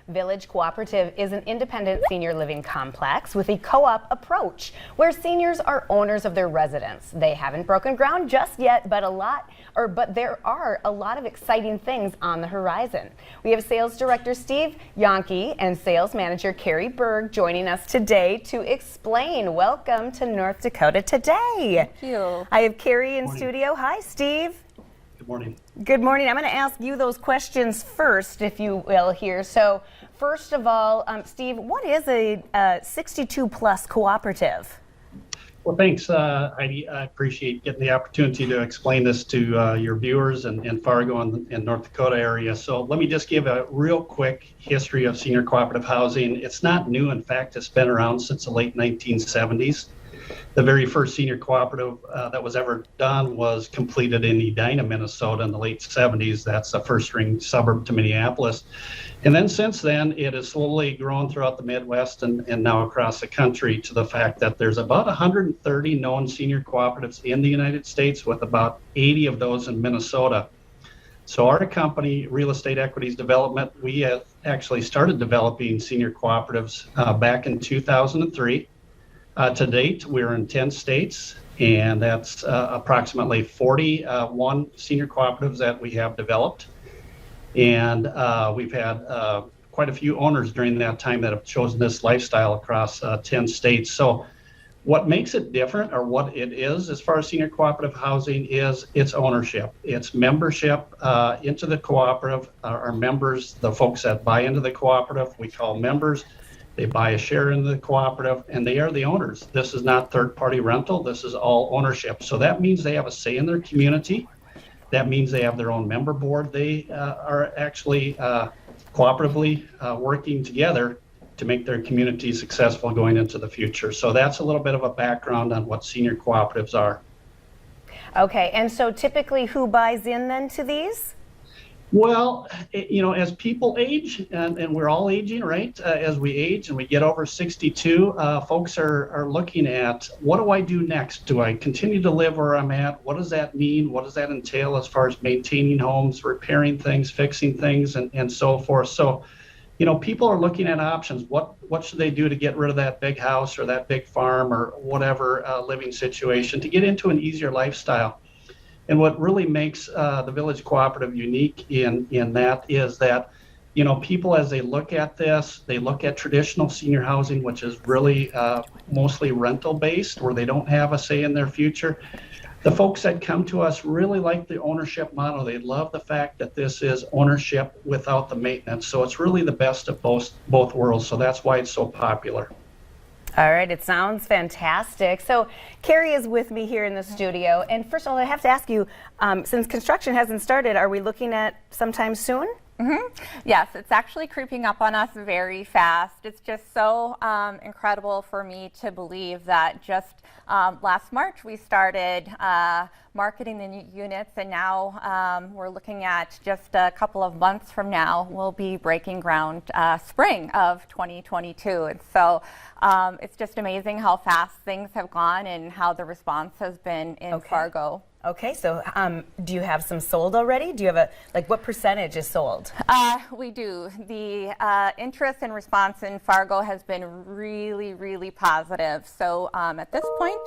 Village Cooperative is an independent senior living complex with a co-op approach where seniors are owners of their residence. They haven't broken ground just yet, but there are a lot of exciting things on the horizon. We have Sales Director Steve Yonke and Sales Manager Carrie Berg joining us today to explain. Welcome to North Dakota Today. Thank you. I have Carrie in studio. Hi, Steve. Good morning. Good morning. I'm going to ask you those questions first, if you will, here. So, first of all, Steve, what is a 62-plus cooperative? Well, thanks, Heidi. I appreciate getting the opportunity to explain this to your viewers in Fargo and North Dakota area. So let me just give a real quick history of senior cooperative housing. It's not new. In fact, it's been around since the late 1970s. The very first senior cooperative that was ever done was completed in Edina, Minnesota in the late 70s. That's a first-ring suburb to Minneapolis. And then since then, it has slowly grown throughout the Midwest and now across the country to the fact that there's about 130 known senior cooperatives in the United States, with about 80 of those in Minnesota. So our company, Real Estate Equities Development, we have actually started developing senior cooperatives back in 2003. To date, we're in 10 states, and that's approximately 41 senior cooperatives that we have developed. And we've had quite a few owners during that time that have chosen this lifestyle across 10 states. So what makes it different, or what it is as far as senior cooperative housing, is its ownership. It's membership into the cooperative. Our members, the folks that buy into the cooperative, we call members. They buy a share in the cooperative, and they are the owners. This is not third-party rental. This is all ownership. So that means they have a say in their community. That means they have their own member board. They are actually cooperatively working together to make their community successful going into the future. So that's a little bit of a background on what senior cooperatives are. Okay, and so typically who buys in then to these? Well, as people age, and we're all aging, right? As we age and we get over 62, folks are looking at, what do I do next? Do I continue to live where I'm at? What does that mean? What does that entail as far as maintaining homes, repairing things, fixing things, and so forth? So, people are looking at options. What should they do to get rid of that big house or that big farm or whatever living situation to get into an easier lifestyle? And what really makes the Village Cooperative unique in that is that, people, as they look at this, they look at traditional senior housing, which is really mostly rental based, where they don't have a say in their future. The folks that come to us really like the ownership model. They love the fact that this is ownership without the maintenance. So it's really the best of both worlds. So that's why it's so popular. All right, it sounds fantastic. So Carrie is with me here in the studio. And first of all, I have to ask you, since construction hasn't started, are we looking at sometime soon? Yes, it's actually creeping up on us very fast. It's just so incredible for me to believe that just last March we started marketing the new units, and now we're looking at just a couple of months from now we'll be breaking ground spring of 2022. And so it's just amazing how fast things have gone and how the response has been in Fargo. Okay, so do you have some sold already? Do you have what percentage is sold? We do. The interest and response in Fargo has been really, really positive. So at this point,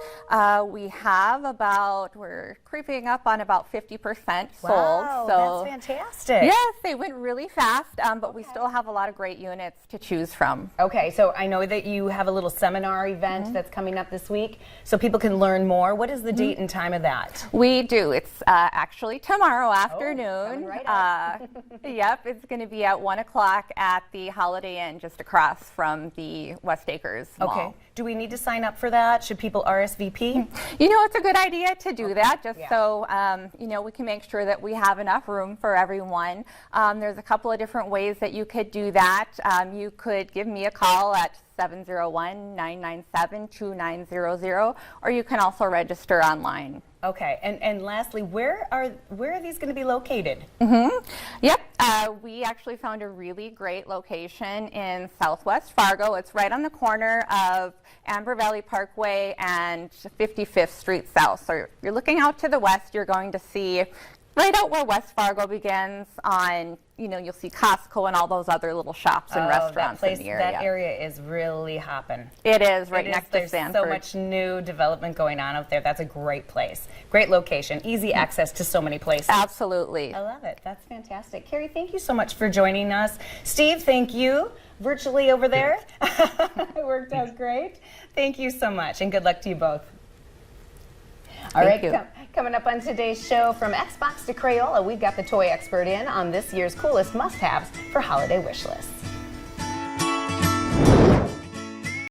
we're creeping up on about 50% sold. Wow, so that's fantastic. Yes, they went really fast, but we still have a lot of great units to choose from. Okay, so I know that you have a little seminar event that's coming up this week, so people can learn more. What is the date and time of that? We do. It's actually tomorrow afternoon. Right up. Yep, it's going to be at 1 o'clock at the Holiday Inn just across from the West Acres Mall. Okay. Do we need to sign up for that? Should people RSVP? It's a good idea to do that, just so we can make sure that we have enough room for everyone. There's a couple of different ways that you could do that. You could give me a call at 701-997-2900, or you can also register online. Okay, and lastly, where are these going to be located? Yep, we actually found a really great location in Southwest Fargo. It's right on the corner of Amber Valley Parkway and 55th Street South. So you're looking out to the west, you're going to see Right out where West Fargo begins on, you'll see Costco and all those other little shops and restaurants in the area. That area is really hopping. It is right next to There's Sanford. so much new development going on out there. That's a great place. Great location. Easy access to so many places. Absolutely. I love it. That's fantastic. Carrie, thank you so much for joining us. Steve, thank you. Virtually over there. It worked out great. Thank you so much, and good luck to you both. All right, coming up on today's show, from Xbox to Crayola, we've got the toy expert in on this year's coolest must-haves for holiday wish lists.